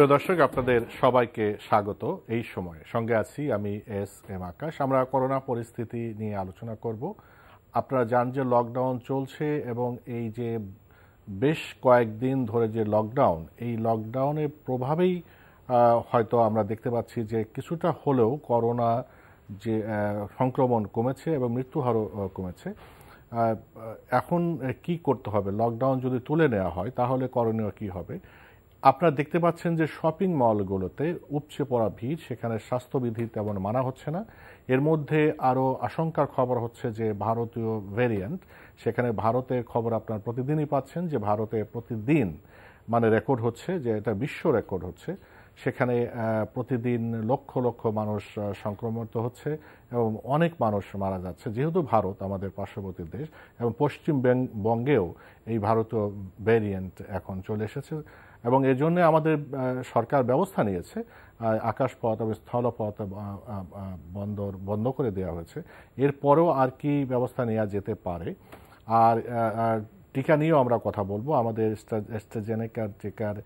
প্রিয় দর্শক, আপনাদের সবাইকে স্বাগত। এই সময়ে সঙ্গে আছি আমি এস আকাশ। আমরা করোনা পরিস্থিতি নিয়ে আলোচনা করব। আপনারা জান যে লকডাউন চলছে এবং এই যে বেশ কয়েকদিন ধরে যে লকডাউন, এই লকডাউনের প্রভাবেই হয়তো আমরা দেখতে পাচ্ছি যে কিছুটা হলেও করোনা যে সংক্রমণ কমেছে এবং মৃত্যুহারও কমেছে। এখন কি করতে হবে? লকডাউন যদি তুলে নেওয়া হয় তাহলে করণীয় কি হবে? আপনারা দেখতে পাচ্ছেন যে শপিং মলগুলোতে উপচে পড়া ভিড়, সেখানে স্বাস্থ্যবিধি তেমন মানা হচ্ছে না। এর মধ্যে আরও আশঙ্কার খবর হচ্ছে যে ভারতীয় ভ্যারিয়েন্ট, সেখানে ভারতের খবর আপনারা প্রতিদিনই পাচ্ছেন যে ভারতে প্রতিদিন মানে রেকর্ড হচ্ছে, যে এটা বিশ্ব রেকর্ড হচ্ছে। সেখানে প্রতিদিন লক্ষ লক্ষ মানুষ সংক্রমিত হচ্ছে এবং অনেক মানুষ মারা যাচ্ছে। যেহেতু ভারত আমাদের পার্শ্ববর্তী দেশ এবং পশ্চিমবঙ্গেও এই ভারতীয় ভ্যারিয়েন্ট এখন চলে এসেছে এবং এর জন্য আমাদের সরকার ব্যবস্থা নিয়েছে। আকাশপথ এবং স্থলপথ বন্ধ করে দেওয়া হয়েছে। এরপরেও আর কি ব্যবস্থা নেওয়া যেতে পারে? আর টিকা নিয়েও আমরা কথা বলবো। আমাদের অ্যাস্ট্রাজেনেকার টিকার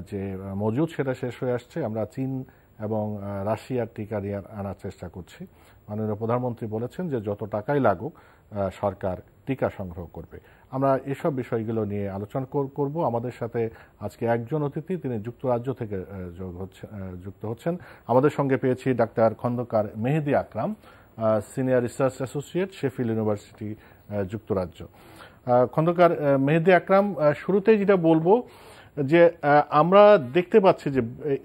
যে মজুদ সেটা শেষ হয়ে আসছে। আমরা চীন এবং রাশিয়ার টিকা নিয়ে আনার চেষ্টা করছি। মাননীয় প্রধানমন্ত্রী বলেছেন যে যত টাকাই লাগুক সরকার টিকা সংগ্রহ করবে। আমরা এসব বিষয়গুলো নিয়ে আলোচনা করব। আমাদের সাথে আজকে একজন অতিথি, তিনি যুক্তরাজ্য থেকে যুক্ত হচ্ছেন। আমাদের সঙ্গে পেয়েছি doctor Khandakar Mehedi Akram, senior research associate, Sheffield university, যুক্তরাজ্য। খন্দকার মেহেদী আকরাম, শুরুতেই যেটা বলবো যে আমরা দেখতে পাচ্ছি যে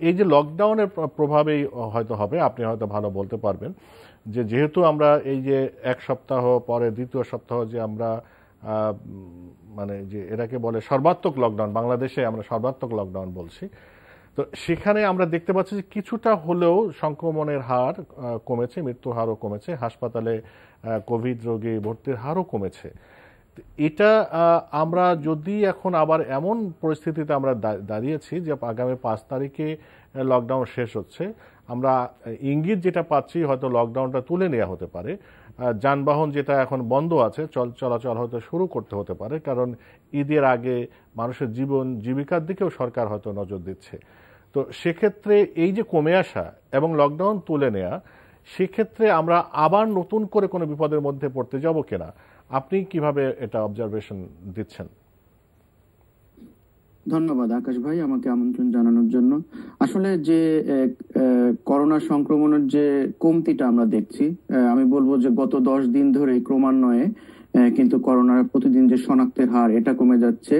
এই যে লকডাউনের প্রভাবেই হয়তো হবে, আপনি হয়তো ভালো বলতে পারবেন, যে যেহেতু আমরা এই যে এক সপ্তাহ পরে দ্বিতীয় সপ্তাহ যে আমরা মানে যে এটাকে বলে সর্বাত্মক লকডাউন, বাংলাদেশে আমরা সর্বাত্মক লকডাউন বলছি, তো সেখানে আমরা দেখতে পাচ্ছি যে কিছুটা হলেও সংক্রমণের হার কমেছে, মৃত্যুর হারও কমেছে, হাসপাতালে কোভিড রোগী ভর্তির হারও কমেছে। এটা আমরা যদি এখন আবার এমন পরিস্থিতিতে আমরা দাঁড়িয়েছি যে আগামী 5 তারিখে লকডাউন শেষ হচ্ছে, আমরা ইঙ্গিত যেটা পাচ্ছি হয়তো লকডাউনটা তুলে নেওয়া হতে পারে। যানবাহন যেটা এখন বন্ধ আছে চলাচল হয়তো শুরু করতে হতে পারে, কারণ ঈদের আগে মানুষের জীবিকার দিকেও সরকার হয়তো নজর দিচ্ছে। তো সেক্ষেত্রে এই যে কমে আসা এবং লকডাউন তুলে নেওয়া, সেক্ষেত্রে আমরা আবার নতুন করে কোনো বিপদের মধ্যে পড়তে যাব কিনা, আপনি কিভাবে এটা অবজারভেশন দিচ্ছেন? ধন্যবাদ আকাশ ভাই আমাকে আমন্ত্রণ জানানোর জন্য। আসলে যে করোনা সংক্রমণের যে কমতিটা আমরা দেখছি, আমি বলবো যে গত 10 দিন ধরে ক্রমান্বয়ে কিন্তু করোনার প্রতিদিন যে শনাক্তের হার এটা কমে যাচ্ছে।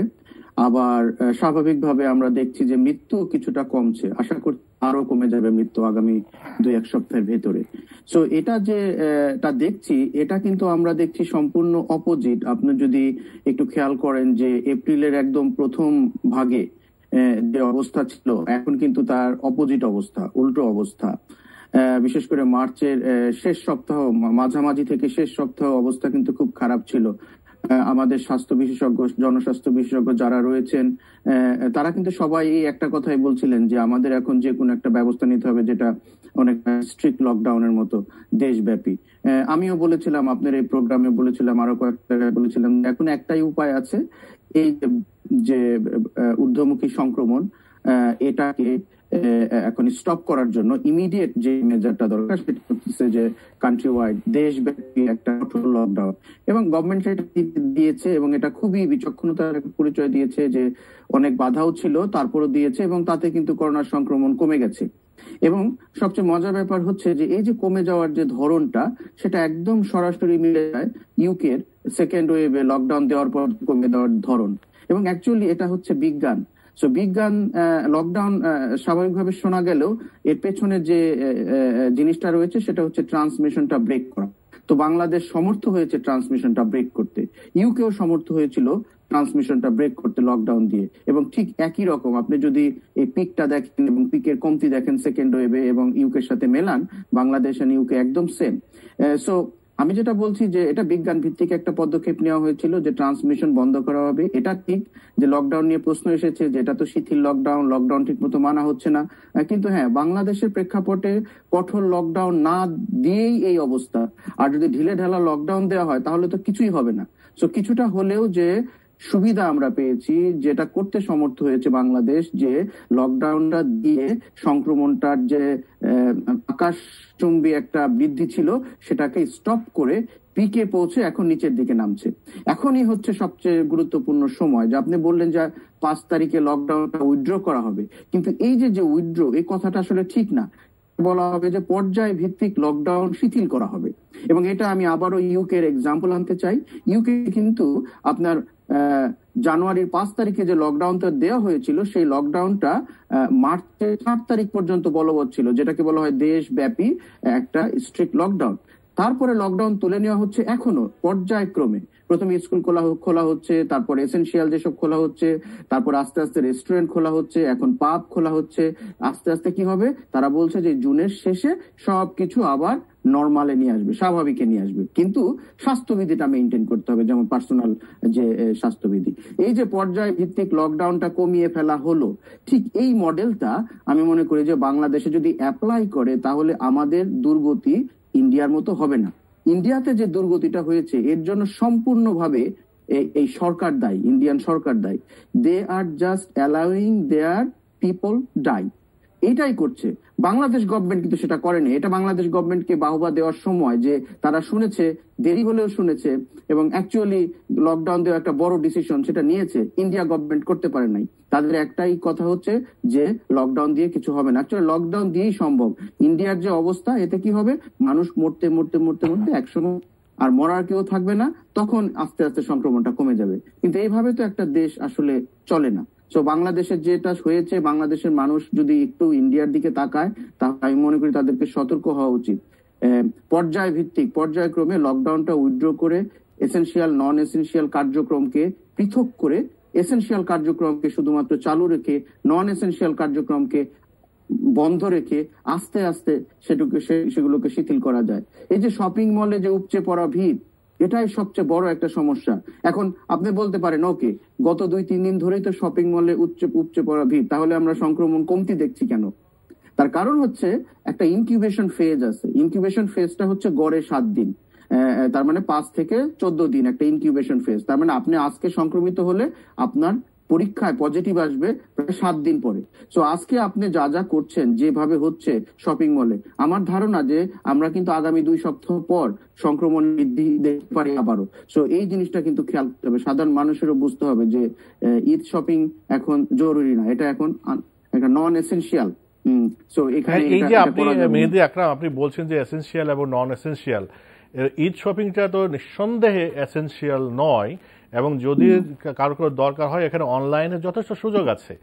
আবার স্বাভাবিকভাবে আমরা দেখছি যে মৃত্যু কিছুটা কমছে। আশা করি আরো কমে যাবে মৃত্যু আগামী 2-1 সপ্তাহের ভেতরে। সো এটা যে দেখছি, এটা কিন্তু আমরা দেখছি সম্পূর্ণ অপোজিট। আপনি যদি একটু খেয়াল করেন যে এপ্রিলের একদম প্রথম ভাগে যে অবস্থা ছিল, এখন কিন্তু তার অপোজিট অবস্থা, উল্টো অবস্থা। বিশেষ করে মার্চের শেষ সপ্তাহ, মাঝামাঝি থেকে শেষ সপ্তাহ অবস্থা কিন্তু খুব খারাপ ছিল। আমাদের স্বাস্থ্য বিশেষজ্ঞ, জনস্বাস্থ্য বিশেষজ্ঞ যারা রয়েছেন, তারা কিন্তু সবাই একটা কথাই বলছিলেন যে আমাদের এখন যে কোনো একটা ব্যবস্থা নিতে হবে, যেটা অনেক স্ট্রিক্ট লকডাউনের মতো দেশব্যাপী। আমিও বলেছিলাম, আপনার এই প্রোগ্রামে বলেছিলাম, আরো কয়েকটা জায়গায় বলেছিলাম, এখন একটাই উপায় আছে, এই যে ঊর্ধ্বমুখী সংক্রমণ, এটাকে এখন স্টপ করার জন্য ইমিডিয়েট যে মেজারটা দরকার সেটা হচ্ছে যে কান্ট্রি ওয়াইড, দেশব্যাপী একটা কঠোর লকডাউন। এবং গভর্নমেন্ট সেটা দিয়েছে এবং এটা খুবই বিচক্ষণতার পরিচয় দিয়েছে, যে অনেক বাধাও ছিল তারপরও দিয়েছে এবং তাতে কিন্তু করোনার সংক্রমণ কমে গেছে। এবং সবচেয়ে মজার ব্যাপার হচ্ছে যে এই যে কমে যাওয়ার যে ধরনটা, সেটা একদম সরাসরি মিলে যায় ইউকের সেকেন্ড ওয়েভে লকডাউন দেওয়ার পর কমে দেওয়ার ধরন। এবং অ্যাকচুয়ালি এটা হচ্ছে বিজ্ঞান। সো বিজ্ঞান, লকডাউন স্বাভাবিকভাবে শোনা গেলেও এর পেছনে যে জিনিসটা রয়েছে সেটা হচ্ছে ট্রান্সমিশনটা ব্রেক করা। তো বাংলাদেশ সমর্থ হয়েছে ট্রান্সমিশনটা ব্রেক করতে, ইউকেও সমর্থ হয়েছিল ট্রান্সমিশনটা ব্রেক করতে লকডাউন দিয়ে। এবং ঠিক একই রকম আপনি যদি এই পিকটা দেখেন এবং পিকের কমতি দেখেন সেকেন্ড ওয়েভে এবং ইউকের সাথে মেলান, বাংলাদেশ আর ইউকে একদম সেম। সো আমি যেটা বলছি যে এটা বিজ্ঞান ভিত্তিক একটা পদক্ষেপ নেওয়া হয়েছিল যে ট্রান্সমিশন বন্ধ করা হবে। এটা ঠিক যে লকডাউন নিয়ে প্রশ্ন এসেছে যে এটা তো শিথিল লকডাউন ঠিক মতো মানা হচ্ছে না। কিন্তু হ্যাঁ, বাংলাদেশের প্রেক্ষাপটে কঠোর লকডাউন না দিয়েই এই অবস্থা। আর যদি ঢিলে ঢালা লকডাউন দেওয়া হয় তাহলে তো কিছুই হবে না। সো কিছুটা হলেও যে সুবিধা আমরা পেয়েছি, যেটা করতে সমর্থ হয়েছে বাংলাদেশ, যে লকডাউনটা দিয়ে সংক্রমণটার যে আকাশচুম্বী একটা বৃদ্ধি ছিল সেটাকে স্টপ করে পিকে পৌঁছে এখন নিচের দিকে নামছে। এখনই হচ্ছে সবচেয়ে গুরুত্বপূর্ণ সময়। যে আপনি বললেন যে 5 তারিখে লকডাউনটা উইথড্র করা হবে, কিন্তু এই যে উইথড্র, এই কথাটা আসলে ঠিক না। বলা হবে যে পর্যায় ভিত্তিক লকডাউন শিথিল করা হবে। এবং এটা আমি আবারও ইউকে এর এক্সাম্পল আনতে চাই। ইউকে কিন্তু আপনার জানুয়ারির 5 তারিখে যে লকডাউনটা দেওয়া হয়েছিল, সেই লকডাউনটা মার্চের 7 তারিখ পর্যন্ত বলবৎ ছিল, যেটাকে বলা হয় দেশব্যাপী একটা স্ট্রিক্ট লকডাউন। তারপরে লকডাউন তুলে নেওয়া হচ্ছে এখনো পর্যায়ক্রমে। প্রথমে স্কুল খোলা হচ্ছে, তারপর এসেনশিয়াল যেসব খোলা হচ্ছে, তারপর আস্তে আস্তে রেস্টুরেন্ট খোলা হচ্ছে, এখন পাব খোলা হচ্ছে। আস্তে আস্তে কি হবে, তারা বলছে যে জুনের শেষে সবকিছু আবার নর্মালে নিয়ে আসবে, স্বাভাবিকে নিয়ে আসবে, কিন্তু স্বাস্থ্যবিধিটা মেনটেন করতে হবে, যেমন পার্সোনাল যে স্বাস্থ্যবিধি। এই যে পর্যায় ভিত্তিক লকডাউনটা কমিয়ে ফেলা হলো, ঠিক এই মডেলটা আমি মনে করি যে বাংলাদেশে যদি অ্যাপ্লাই করে, তাহলে আমাদের দুর্গতি ইন্ডিয়ার মতো হবে না। ইন্ডিয়াতে যে দুর্গতিটা হয়েছে এর জন্য সম্পূর্ণভাবে এই সরকার দায়ী, ইন্ডিয়ান সরকার দায়ী। দে আর জাস্ট অ্যালাউইং দেয়ার পিপল ডাই, এটাই করছে। বাংলাদেশ গভর্নমেন্ট কিন্তু সেটা করেনি। এটা বাংলাদেশ গভর্নমেন্টকে বাহবা দেওয়ার সময়, যে তারা শুনেছে, দেরি হলেও শুনেছে, এবং অ্যাকচুয়ালি লকডাউন দেওয়া একটা বড় ডিসিশন সেটা নিয়েছে, ইন্ডিয়া গভর্নমেন্ট করতে পারে নাই। তাদের একটাই কথা হচ্ছে যে লকডাউন দিয়ে কিছু হবে না। অ্যাকচুয়ালি লকডাউন দিয়েই সম্ভব। ইন্ডিয়ার যে অবস্থা, এতে কি হবে, মানুষ মরতে মরতে মরতে মরতে একসময় আর মরার কেউ থাকবে না, তখন আস্তে আস্তে সংক্রমণটা কমে যাবে। কিন্তু এইভাবে তো একটা দেশ আসলে চলে না। তো বাংলাদেশের যেটা হয়েছে, বাংলাদেশের মানুষ যদি একটু ইন্ডিয়ার দিকে তাকায়, তাহলে আমি মনে করি তাদেরকে সতর্ক হওয়া উচিত। পর্যায় ভিত্তিক, পর্যায়ক্রমে লকডাউনটা উইথড্র করে এসেনশিয়াল নন এসেনশিয়াল কার্যক্রমকে পৃথক করে, এসেনশিয়াল কার্যক্রমকে শুধুমাত্র চালু রেখে, নন এসেনশিয়াল কার্যক্রমকে বন্ধ রেখে আস্তে আস্তে সেগুলোকে শিথিল করা যায়। এই যে শপিং মলে যে উপচে পড়া ভিড়, এটাই সবচেয়ে বড় একটা সমস্যা। এখন আপনি বলতে পারেন, ওকে, গত 2-3 দিন ধরেই তো শপিং মলে উপচে পড়া ভিড়, তাহলে আমরা সংক্রমণ কমতি দেখছি কেন? তার কারণ হচ্ছে একটা ইনকিউবেশন ফেজ আছে। ইনকিউবেশন ফেজটা হচ্ছে গড়ে 7 দিন, তার মানে 5 থেকে 14 দিন একটা ইনকিউবেশন ফেজ। তার মানে আপনি আজকে সংক্রমিত হলে আপনার পরীক্ষায় পজিটিভ আসবে প্রায় 7 দিন পরে। সো আজকে আপনি যা যা করছেন, যেভাবে হচ্ছে শপিং মলে, আমার ধারণা যে আমরা কিন্তু আগামী 2 সপ্তাহ পর সংক্রমণ বৃদ্ধি দেখতে পারি আবারও। সো এই জিনিসটা কিন্তু খেয়াল করতে হবে, সাধারণ মানুষেরও বুঝতে হবে যে ঈদ শপিং এখন জরুরি না, এটা এখন একটা নন এসেনশিয়াল। সো এখানে এই যে আপনি মেহেদী আকরাম, আপনি বলছেন যে এসেনশিয়াল এবং নন এসেনশিয়াল, ঈদ শপিংটা তো নিঃসন্দেহে এসেনশিয়াল নয়, এবং যদি কারো কারো দরকার হয়, এখানে অনলাইনে যথেষ্ট সুযোগ আছে।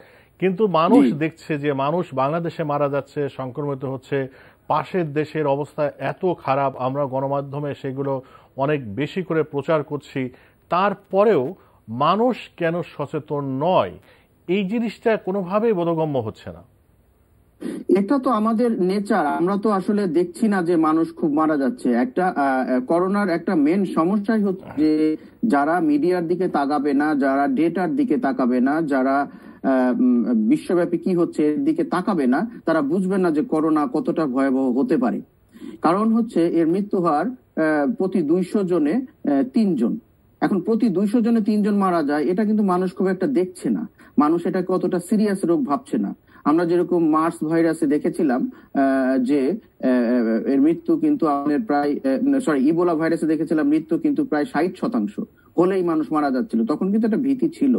কিন্তু মানুষ দেখছে যে মানুষ বাংলাদেশে মারা যাচ্ছে, সংক্রমিত হচ্ছে, পাশের দেশের অবস্থা এত খারাপ, আমরা গণমাধ্যমে সেগুলো অনেক বেশি করে প্রচার করছি, তারপরেও মানুষ কেন সচেতন নয়, এই জিনিসটা কোনোভাবেই বোধগম্য হচ্ছে না। এটা তো আমাদের নেচার। আমরা তো আসলে দেখছি না যে মানুষ খুব মারা যাচ্ছে। একটা করোনার একটা মেন সমস্যাই হচ্ছে যে যারা মিডিয়ার দিকে তাকাবে না, যারা ডেটার দিকে তাকাবে না, যারা বিশ্বব্যাপী কি হচ্ছে এর দিকে তাকাবে না, তারা বুঝবে না যে করোনা কতটা ভয়াবহ হতে পারে। কারণ হচ্ছে এর মৃত্যু হার প্রতি 200 জনে 3 জন। এখন প্রতি 200 জনে 3 জন মারা যায়, এটা কিন্তু মানুষ খুব একটা দেখছে না। মানুষ এটাকে অতটা সিরিয়াস রোগ ভাবছে না। আমরা যেরকম মার্স ভাইরাসে দেখেছিলাম যে এর মৃত্যু কিন্তু আমাদের প্রায়, ইবোলা ভাইরাসে দেখেছিলাম মৃত্যু কিন্তু প্রায় 60% হলেই মানুষ মারা যাচ্ছিল, তখন কিন্তু একটা ভীতি ছিল।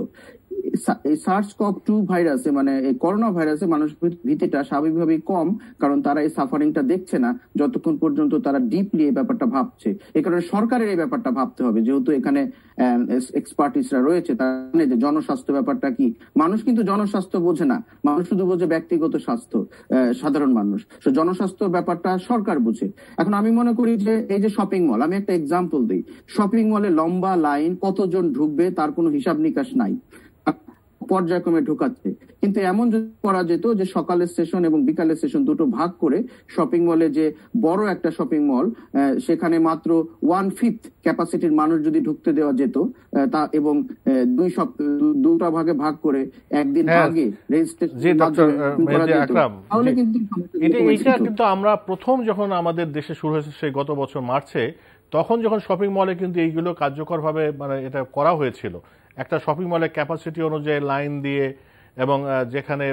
এই SARS-CoV-2 ভাইরাসে, মানে এই করোনা ভাইরাসে মানুষের ভীতিটা স্বাভাবিকভাবেই কম, কারণ তারা এই সাফারিংটা দেখছে না যতক্ষণ পর্যন্ত তারা ডিপলি এই ব্যাপারটা ভাবছে। এই কারণে সরকারের এই ব্যাপারটা ভাবতে হবে, যেহেতু এখানে এক্সপার্টিসরা রয়েছে, তারা জানে যে জনস্বাস্থ্য ব্যাপারটা কি। মানুষ কিন্তু জনস্বাস্থ্য বোঝে না, মানুষ শুধু বোঝে ব্যক্তিগত স্বাস্থ্য, সাধারণ মানুষ। জনস্বাস্থ্য ব্যাপারটা সরকার বুঝে। এখন আমি মনে করি যে এই যে শপিং মল, আমি একটা এক্সাম্পল দিই, শপিং মলে লম্বা লাইন, কতজন ঢুকবে তার কোনো হিসাব নিকাশ নাই, পর্যায়ক্রমে ঢোকাচ্ছে। কিন্তু এমন যদি করা যেত যে সকালের সেশন এবং বিকালের সেশন দুটো ভাগ করে শপিং মলে, যে বড় একটা শপিং মল, সেখানে মাত্র 1/5 ক্যাপাসিটির মানুষ যদি ঢুকতে দেওয়া যেত, তা এবং 2টা ভাগে ভাগ করে একদিন আগে রেজিস্ট্রেশন করা যেত, তাহলে কিন্তু এটা কিন্তু আমরা প্রথম যখন আমাদের দেশে শুরু হয়েছে সেই গত বছর মার্চে, তখন যখন শপিং মলে কিন্তু এইগুলো কার্যকরভাবে মানে এটা করা হয়েছিল, একটা শপিং মলের ক্যাপাসিটি অনুযায়ী লাইন দিয়ে, এবং যেখানে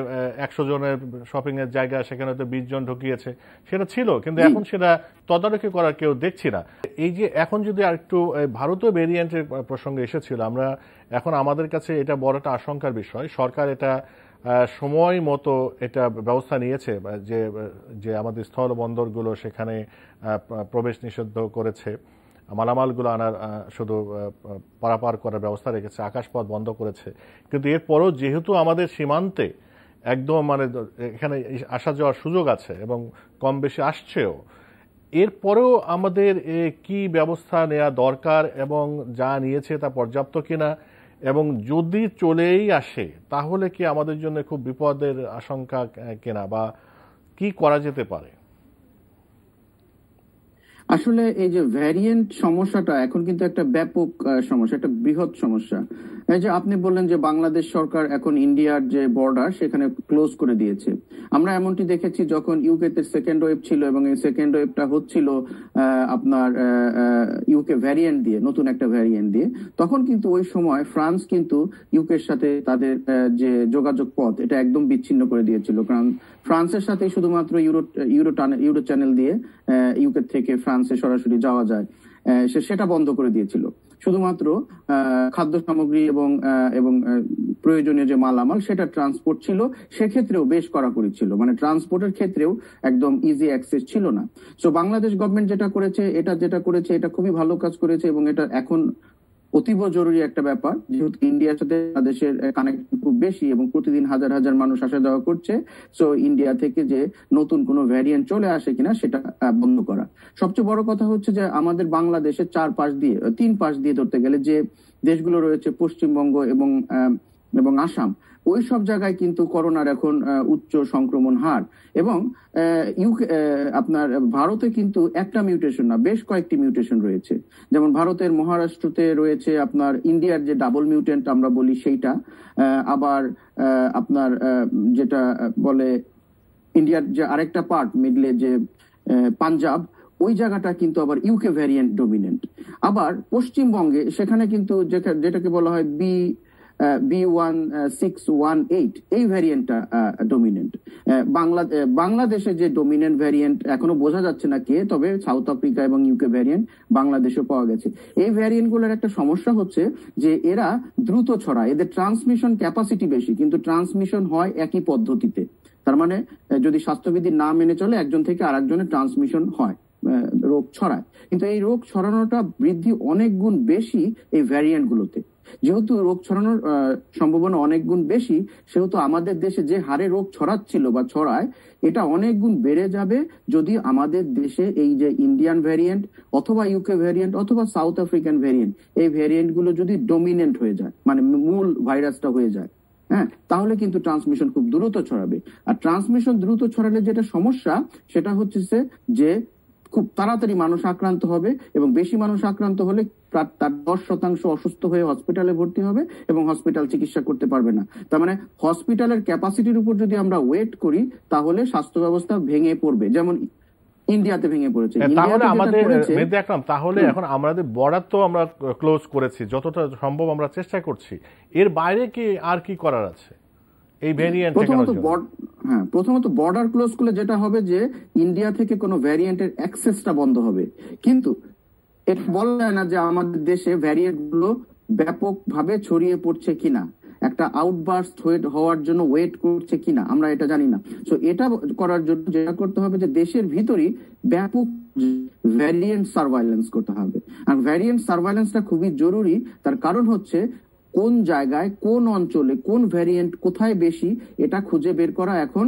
100 জনের শপিং এর জায়গা সেখানে তো 20 জন ঢুকিয়েছে, সেটা ছিল, কিন্তু এখন সেটা তদারকি করার কেউ দেখছি না। এই যে এখন যদি আরেকটু ভারতীয় ভেরিয়েন্টের প্রসঙ্গে এসেছিল, আমরা এখন আমাদের কাছে এটা বড় একটা আশঙ্কার বিষয়। সরকার এটা সময় মতো এটা ব্যবস্থা নিয়েছে, যে আমাদের স্থল বন্দরগুলো সেখানে প্রবেশ নিষিদ্ধ করেছে, মালামালগুলো আনার শুধু পারাপার করার ব্যবস্থা রেখেছে, আকাশপথ বন্ধ করেছে। কিন্তু এরপরও যেহেতু আমাদের সীমান্তে একদম মানে এখানে আসা যাওয়ার সুযোগ আছে এবং কম বেশি আসছেও, এরপরেও আমাদের কি ব্যবস্থা নেওয়া দরকার এবং যা নিয়েছে তা পর্যাপ্ত কিনা, এবং যদি চলেই আসে তাহলে কি আমাদের জন্য খুব বিপদের আশঙ্কা কিনা, বা কি করা যেতে পারে? আসলে এই যে ভ্যারিয়েন্ট সমস্যাটা এখন কিন্তু একটা ব্যাপক সমস্যা, একটা বৃহৎ সমস্যা। এই যে আপনি বললেন যে বাংলাদেশ সরকার এখন ইন্ডিয়ার যে বর্ডার সেখানে ক্লোজ করে দিয়েছে। আমরা এমনটি দেখেছি যখন ইউকে তে সেকেন্ড ওয়েভ ছিল, এবং এই সেকেন্ড ওয়েভটা হচ্ছিল আপনার ইউকে ভ্যারিয়েন্ট দিয়ে, নতুন একটা ভ্যারিয়েন্ট দিয়ে, তখন কিন্তু ওই সময় ফ্রান্স কিন্তু ইউকের সাথে তাদের যে যোগাযোগ পথ এটা একদম বিচ্ছিন্ন করে দিয়েছিল। কারণ ফ্রান্সের সাথে শুধুমাত্র ইউরো চ্যানেল দিয়ে ইউকে থেকে ফ্রান্সে সরাসরি যাওয়া যায়, সেটা বন্ধ করে দিয়েছিল। শুধুমাত্র খাদ্য সামগ্রী এবং প্রয়োজনীয় যে মালামাল সেটা ট্রান্সপোর্ট ছিল, সেক্ষেত্রেও বেশ কড়াকড়ি ছিল, মানে ট্রান্সপোর্টের ক্ষেত্রেও একদম ইজি অ্যাক্সেস ছিল না। সো বাংলাদেশ গভর্নমেন্ট যেটা করেছে এটা খুবই ভালো কাজ করেছে, এবং এটা এখন অতীব জরুরি একটা ব্যাপার, যেহেতু ইন্ডিয়ার সাথে বাংলাদেশের কানেকশন খুব বেশি এবং প্রতিদিন হাজার হাজার মানুষ আসা যাওয়া করছে। সো ইন্ডিয়া থেকে যে নতুন কোনো ভ্যারিয়েন্ট চলে আসে কিনা সেটা বন্ধ করা। সবচেয়ে বড় কথা হচ্ছে যে আমাদের বাংলাদেশের তিন পাশ দিয়ে ধরতে গেলে যে দেশগুলো রয়েছে, পশ্চিমবঙ্গ এবং আসাম, ওই সব জায়গায় কিন্তু করোনার এখন উচ্চ সংক্রমণ হার। এবং আপনার ভারতে কিন্তু একটা মিউটেশন না, বেশ কয়েকটি মিউটেশন রয়েছে। যেমন ভারতের মহারাষ্ট্রতে রয়েছে আপনার ইন্ডিয়ার যে ডাবল মিউটেন্ট আমরা বলি সেইটা, আবার আপনার যেটা বলে ইন্ডিয়ার যে আরেকটা পার্ট মিডলে যে পাঞ্জাব, ওই জায়গাটা কিন্তু আবার ইউকে ভ্যারিয়েন্ট ডমিনেন্ট। আবার পশ্চিমবঙ্গে সেখানে কিন্তু যেটাকে বলা হয় B1618, এই ভ্যারিয়েন্টটা ডমিনেন্ট। বাংলাদেশে যে ডমিনেন্ট ভ্যারিয়েন্ট এখনো বোঝা যাচ্ছে না কে, তবে সাউথ আফ্রিকা এবং ইউকে ভ্যারিয়েন্ট বাংলাদেশে পাওয়া গেছে। এই ভ্যারিয়েন্ট গুলোর একটা সমস্যা হচ্ছে যে এরা দ্রুত ছড়ায়, এদের ট্রান্সমিশন ক্যাপাসিটি বেশি, কিন্তু ট্রান্সমিশন হয় একই পদ্ধতিতে। তার মানে যদি স্বাস্থ্যবিধি না মেনে চলে, একজন থেকে আরেকজনের ট্রান্সমিশন হয়, রোগ ছড়ায়। কিন্তু এই রোগ ছড়ানোটা বৃদ্ধি অনেক গুণ বেশি এই ভ্যারিয়েন্ট গুলোতে। যেহেতু রোগ ছড়ানোর সম্ভাবনা অনেক গুণ বেশি, সেহেতু আমাদের দেশে যে হারে রোগ ছড়াচ্ছিল বা ছড়ায়, এটা অনেক গুণ বেড়ে যাবে যদি আমাদের দেশে এই যে ইন্ডিয়ান ভ্যারিয়েন্ট অথবা ইউকে ভ্যারিয়েন্ট অথবা সাউথ আফ্রিকান ভ্যারিয়েন্ট, এই ভ্যারিয়েন্ট গুলো যদি ডমিনেন্ট হয়ে যায়, মানে মূল ভাইরাসটা হয়ে যায়, হ্যাঁ, তাহলে কিন্তু ট্রান্সমিশন খুব দ্রুত ছড়াবে। আর ট্রান্সমিশন দ্রুত ছড়ালে যেটা সমস্যা, সেটা হচ্ছে যে খুব তাড়াতাড়ি মানুষ আক্রান্ত হবে, এবং বেশি মানুষ আক্রান্ত হলে তার 10% অসুস্থ হয়ে হসপিটালে ভর্তি হবে এবং হসপিটাল চিকিৎসা করতে পারবে না। তার মানে হসপিটালের ক্যাপাসিটির উপর যদি আমরা ওয়েট করি, তাহলে স্বাস্থ্য ব্যবস্থা ভেঙে পড়বে, যেমন ইন্ডিয়াতে ভেঙে পড়েছে। তাহলে আমাদের তাহলে এখন আমাদের বর্ডার তো আমরা ক্লোজ করেছি, যতটা সম্ভব আমরা চেষ্টা করছি, এর বাইরে কি আর কি করার আছে এই ভ্যারিয়েন্ট? প্রথমত বর্ডার ক্লোজ করলে যেটা হবে যে ইন্ডিয়া থেকে কোনো ভ্যারিয়েন্টের অ্যাক্সেসটা বন্ধ হবে, কিন্তু এটা বলা যায় না যে আমাদের দেশে ভ্যারিয়েন্ট গুলো ব্যাপকভাবে ছড়িয়ে পড়ছে কিনা, একটা আউটবার্স্ট হওয়ার জন্য ওয়েট করছে কিনা, আমরা এটা জানি না। সো এটা করার জন্য যেটা করতে হবে যে দেশের ভিতরই ব্যাপক ভ্যারিয়েন্ট সার্ভাইলেন্স করতে হবে। আর ভ্যারিয়েন্ট সার্ভাইলেন্সটা খুবই জরুরি, তার কারণ হচ্ছে কোন জায়গায়, কোন অঞ্চলে, কোন ভ্যারিয়েন্ট কোথায় বেশি, এটা খুঁজে বের করা এখন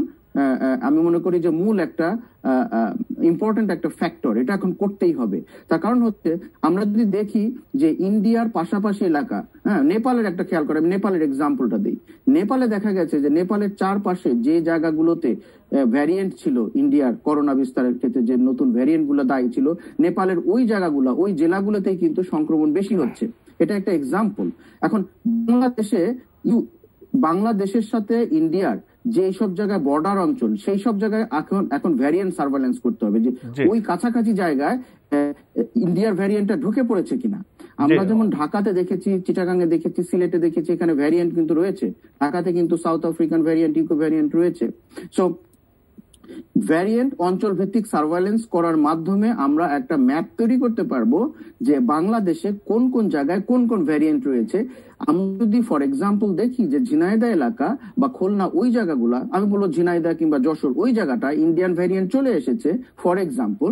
আমি মনে করি যে মূল একটা ইম্পর্টেন্ট একটা ফ্যাক্টর, এটা এখন করতেই হবে। তার কারণ হচ্ছে আমরা যদি দেখি যে ইন্ডিয়ার পাশাপাশি এলাকা, হ্যাঁ, নেপালের একটা খেয়াল করে, আমি নেপালের এক্সাম্পলটা দিই। নেপালে দেখা গেছে যে নেপালের চারপাশে যে জায়গাগুলোতে ভ্যারিয়েন্ট ছিল, ইন্ডিয়ার করোনা বিস্তারের ক্ষেত্রে যে নতুন ভ্যারিয়েন্ট গুলো দায়ী ছিল, নেপালের ওই জায়গাগুলো, ওই জেলাগুলোতেই কিন্তু সংক্রমণ বেশি হচ্ছে। এটা একটা এক্সাম্পল। এখন বাংলাদেশের সাথে ইন্ডিয়ার যে সব জায়গায় বর্ডার অঞ্চল, সেই সব জায়গায় এখন ভ্যারিয়েন্ট সার্ভেলেন্স করতে হবে যে ওই কাছাকাছি জায়গায় ইন্ডিয়ার ভ্যারিয়েন্টটা ঢুকে পড়েছে কিনা। আমরা যেমন ঢাকাতে দেখেছি, চিটাগাংয়ে দেখেছি, সিলেটে দেখেছি, এখানে ভ্যারিয়েন্ট কিন্তু রয়েছে। ঢাকাতে কিন্তু south African variant, eco variant রয়েছে। সো ভ্যারিয়েন্ট অঞ্চল ভিত্তিক সার্ভেইলেন্স করার মাধ্যমে আমরা একটা ম্যাপ তৈরি করতে পারবো যে বাংলাদেশে কোন কোন জায়গায় কোন কোন ভ্যারিয়েন্ট রয়েছে। আমরা যদি ফর এক্সাম্পল দেখি যে ঝিনাইদহ এলাকা বা খুলনা, ওই জায়গাগুলা, আমি বলবো ঝিনাইদহ কিংবা যশোর, ওই জায়গাটা ইন্ডিয়ান ভ্যারিয়েন্ট চলে এসেছে ফর এক্সাম্পল,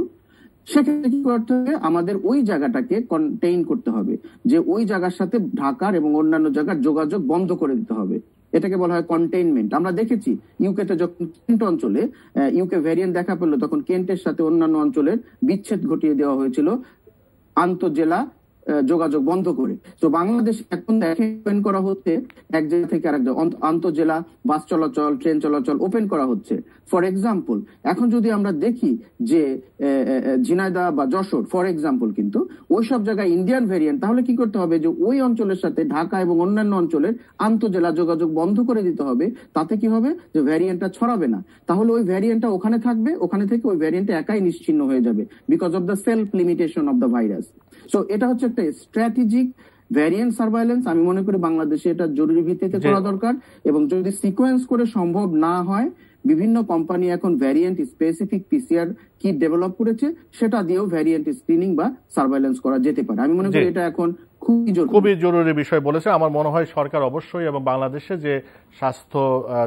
সেক্ষেত্রে কি করতে হবে, আমাদের ওই জায়গাটাকে কন্টেইন করতে হবে, যে ওই জায়গার সাথে ঢাকার এবং অন্যান্য জায়গার যোগাযোগ বন্ধ করে দিতে হবে। এটাকে বলা হয় কন্টেইনমেন্ট। আমরা দেখেছি ইউকেতে যখন কেন্ট অঞ্চলে ইউকে ভ্যারিয়েন্ট দেখা পেল, তখন কেন্টের সাথে অন্যান্য অঞ্চলের বিচ্ছেদ ঘটিয়ে দেওয়া হয়েছিল আন্তঃজেলা যোগাযোগ বন্ধ করে। তো বাংলাদেশ এখন ওপেন করা হচ্ছে, এক জায়গা থেকে আরেক জায়গা, আন্তঃজেলা বাস চলাচল, ট্রেন চলাচল ওপেন করা হচ্ছে ফর এক্সাম্পল। এখন যদি আমরা দেখি যে ঝিনাইদহ বা যশোর ফর এক্সাম্পল, কিন্তু ওই সব জায়গায় ইন্ডিয়ান ভ্যারিয়েন্ট, তাহলে কি করতে হবে যে ওই অঞ্চলের সাথে ঢাকা এবং অন্যান্য অঞ্চলের আন্তঃজেলা যোগাযোগ বন্ধ করে দিতে হবে। তাতে কি হবে যে ভ্যারিয়েন্টটা ছড়াবে না, তাহলে ওই ভ্যারিয়েন্টটা ওখানে থাকবে, ওখানে থেকে ওই ভ্যারিয়েন্টটা একাই নিশ্চিহ্ন হয়ে যাবে because of the self limitation of the virus. So এটা হচ্ছে একটা স্ট্র্যাটেজিক ভ্যারিয়েন্ট সার্ভাইলেন্স। আমি মনে করি বাংলাদেশে এটা জরুরি ভিত্তিতে করা দরকার, এবং যদি সিকোয়েন্স করে সম্ভব না হয়, বিভিন্ন কোম্পানি এখন variant specific PCR kit develop করেছে, সেটা দিয়েও ভ্যারিয়েন্ট স্ক্রিনিং বা সার্ভাইলেন্স করা যেতে পারে। আমি মনে করি এটা এখন খুবই জরুরি বিষয় বলেছে। আমার মনে হয় সরকার অবশ্যই, এবং বাংলাদেশে যে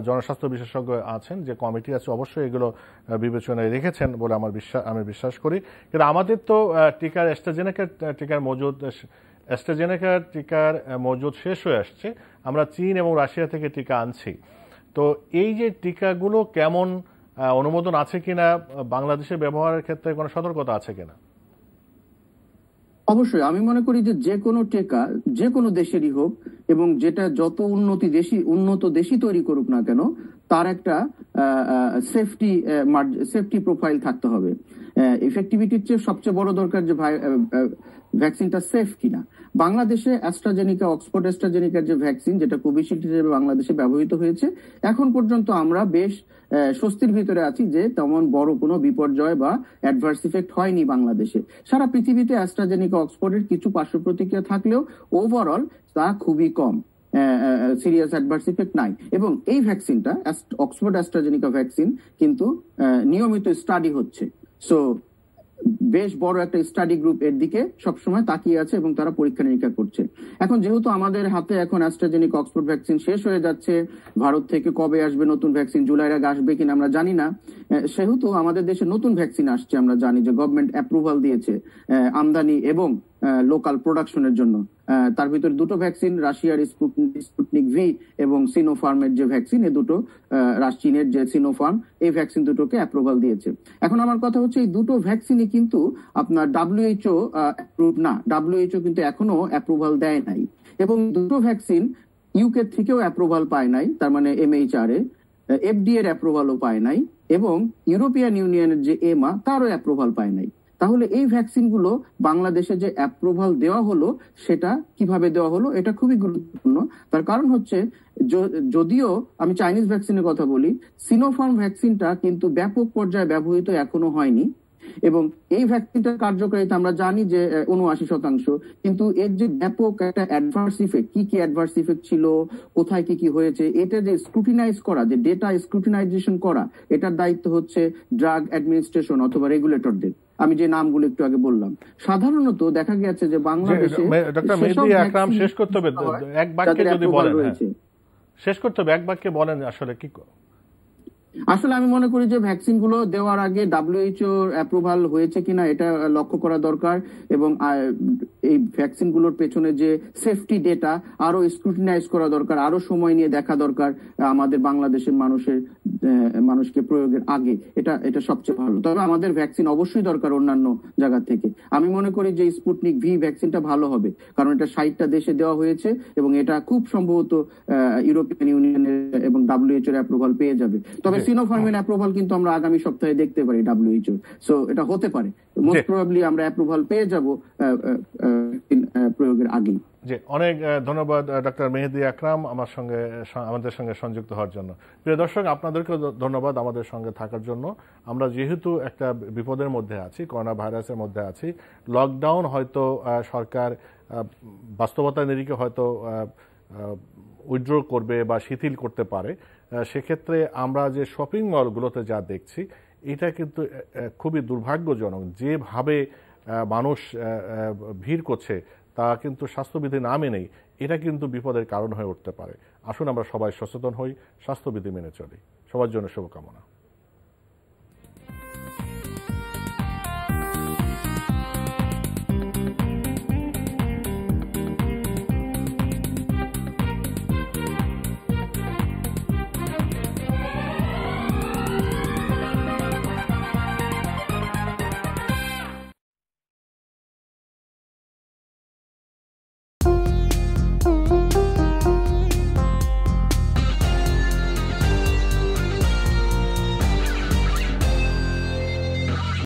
জনস্বাস্থ্য বিশেষজ্ঞ আছেন, যে কমিটি আছে, অবশ্যই এগুলো বিবেচনায় রেখেছেন বলে আমি বিশ্বাস করি। কিন্তু আমাদের তো টিকার অ্যাস্ট্রাজেনেকার টিকার মজুদ শেষ হয়ে আসছে। আমরা চীন এবং রাশিয়া থেকে টিকা আনছি। তো এই যে টিকাগুলো কেমন অনুমোদন আছে কিনা, বাংলাদেশে ব্যবহারের ক্ষেত্রে কোনো সতর্কতা আছে কিনা? অবশ্যই আমি মনে করি যে যে কোনো টিকা যে কোনো দেশেরই হোক, এবং যেটা যত উন্নত দেশই তৈরি করুক না কেন, তার একটা সেফটি প্রোফাইল থাকতে হবে। ইফেক্টিভিটির চেয়ে সবচেয়ে বড় দরকার যে ভ্যাকসিনটা সেফ কিনা। বাংলাদেশে অক্সফোর্ড অ্যাস্ট্রাজেনিকার যে ভ্যাকসিন, যেটা কোভিশিল্ড হিসেবে বাংলাদেশে ব্যবহৃত হয়েছে, এখন পর্যন্ত আমরা বেশ স্বস্তির ভিতরে আছি যে তেমন বড় কোনো বিপর্যয় বা অ্যাডভার্স ইফেক্ট হয়নি বাংলাদেশে। সারা পৃথিবীতে অ্যাস্ট্রাজেনিকা অক্সফোর্ডের কিছু পার্শ্ব প্রতিক্রিয়া থাকলেও ওভারঅল তা খুবই কম, সিরিয়াস অ্যাডভার্স ইফেক্ট নাই। এবং এই ভ্যাকসিনটা, অক্সফোর্ড অ্যাস্ট্রাজেনিকা ভ্যাকসিন, কিন্তু নিয়মিত স্টাডি হচ্ছে। সো বেশ বড় একটা স্টাডি গ্রুপ এর দিকে সবসময় তাকিয়ে আছে এবং তারা পরীক্ষা নিরীক্ষা করছে। এখন যেহেতু আমাদের হাতে এখন অ্যাস্ট্রাজেনিকা অক্সফোর্ড ভ্যাকসিন শেষ হয়ে যাচ্ছে, ভারত থেকে কবে আসবে নতুন ভ্যাকসিন, জুলাইয়ের আগে আসবে কিনা আমরা জানি না, সেহেতু আমাদের দেশে নতুন ভ্যাকসিন আসছে। আমরা জানি যে গভর্নমেন্ট অ্যাপ্রুভাল দিয়েছে আমদানি এবং লোকাল প্রোডাকশনের জন্য। তার ভিতরে দুটো ভ্যাকসিন, রাশিয়ার স্পুটনিক ভি এবং সিনোফার্মের যে ভ্যাকসিন, এই দুটো, চীনের যে সিনোফার্ম, এই ভ্যাকসিন দুটোকে অ্যাপ্রুভাল দিয়েছে। এখন আমার কথা হচ্ছে, এই দুটো ভ্যাকসিনই কিন্তু আপনার WHO অ্যাপ্রুভ না, WHO কিন্তু এখনো অ্যাপ্রুভাল দেয় নাই, এবং দুটো ভ্যাকসিন ইউকে থেকেও অ্যাপ্রুভাল পায় নাই, তার মানে MHRA, FDA এর অ্যাপ্রুভালও পায় নাই, এবং ইউরোপিয়ান ইউনিয়নের যে EMA, তারও অ্যাপ্রুভাল পায় নাই। তাহলে এই ভ্যাকসিনগুলো বাংলাদেশে যে অ্যাপ্রুভাল দেওয়া হলো, সেটা কিভাবে দেওয়া হলো, এটা খুবই গুরুত্বপূর্ণ। তার কারণ হচ্ছে, যদিও আমি চাইনিজ ভ্যাকসিনের কথা বলি, সিনোফার্ম ভ্যাকসিনটা কিন্তু ব্যাপক পর্যায়ে ব্যবহৃত এখনো হয়নি, এবং এই ভ্যাকসিনটার কার্যকারিতা আমরা জানি যে 79%, কিন্তু এর যে ব্যাপক একটা অ্যাডভার্স ইফেক্ট, কি অ্যাডভার্স ইফেক্ট ছিল, কোথায় কি হয়েছে, এটা যে স্ক্রুটিনাইজ করা, যে ডেটা স্ক্রুটিনাইজেশন করা, এটার দায়িত্ব হচ্ছে ড্রাগ অ্যাডমিনিস্ট্রেশন অথবা রেগুলেটরদের। আমি যে নামগুলো একটু আগে বললাম, সাধারণত দেখা গেছে যে বাংলাদেশে শেষ করতে হবে এক বাক্যে, যদি বলেন শেষ করতে হবে এক বাক্যে বলেন আসলে কি। আসলে আমি মনে করি যে ভ্যাকসিন গুলো দেওয়ার আগে WHO অ্যাপ্রুভাল হয়েছে কিনা এটা লক্ষ্য করা দরকার, এবং এই ভ্যাকসিন গুলোর পেছনে যে সেফটি ডেটা আরো স্ক্রুটিনাইজ করা দরকার, আরো সময় নিয়ে দেখা দরকার আমাদের বাংলাদেশের মানুষকে প্রয়োগের আগে। এটা সবচেয়ে ভালো। তবে আমাদের ভ্যাকসিন অবশ্যই দরকার অন্যান্য জায়গা থেকে। আমি মনে করি যে স্পুটনিক ভি ভ্যাকসিনটা ভালো হবে, কারণ এটা 60টা দেশে দেওয়া হয়েছে, এবং এটা খুব সম্ভবত ইউরোপিয়ান ইউনিয়নের এবং WHO এর অ্যাপ্রুভাল পেয়ে যাবে। তবে সিনোফার্মের অ্যাপ্রুভাল কিন্তু আমরা আগামী সপ্তাহে দেখতে পারি WHO, সো এটা হতে পারে, মোস্ট প্রবাবলি আমরা অ্যাপ্রুভাল পেয়ে যাব প্রয়োগের আগেই। জি, অনেক ধন্যবাদ ডক্টর মেহেদী আকরাম আমাদের সঙ্গে সংযুক্ত হওয়ার জন্য। প্রিয় দর্শক, আপনাদেরকে ধন্যবাদ আমাদের সঙ্গে থাকার জন্য। আমরা যেহেতু একটা বিপদের মধ্যে আছি, করোনা ভাইরাসের মধ্যে আছি, লকডাউন হয়তো সরকার বাস্তবতার নিরিখে হয়তো উইথড্র করবে বা শিথিল করতে পারে, সেক্ষেত্রে আমরা যে শপিং মলগুলোতে যা দেখছি এটা কিন্তু খুবই দুর্ভাগ্যজনক। যেভাবে মানুষ ভিড় করছে তা কিন্তু স্বাস্থ্যবিধি না মেনেই এটা কিন্তু বিপদের কারণ হয়ে উঠতে পারে। আসুন আমরা সবাই সচেতন হই, স্বাস্থ্যবিধি মেনে চলি। সবার জন্য শুভকামনা।